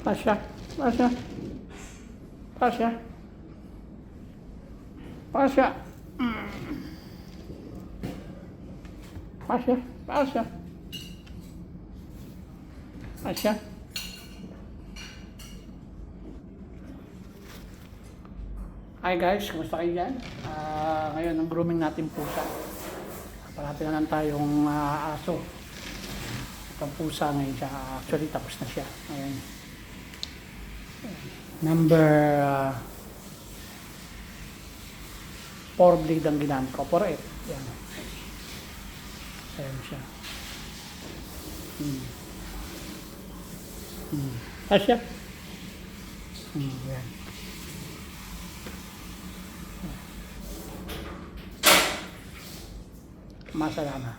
Pasya. Pasya. Pasya. Pasya. Pasya. Pasya. Pasya. Hi guys, kumusta kayo dyan? Ngayon, ang grooming natin pusa. Parati na lang tayong aso. Itong pusa ngayon siya. Actually, tapos na siya. Ayan. Number 4 bleed ang ginamit ko. 4-8. Yan. Ayan siya. Asya. Yan. Masalama.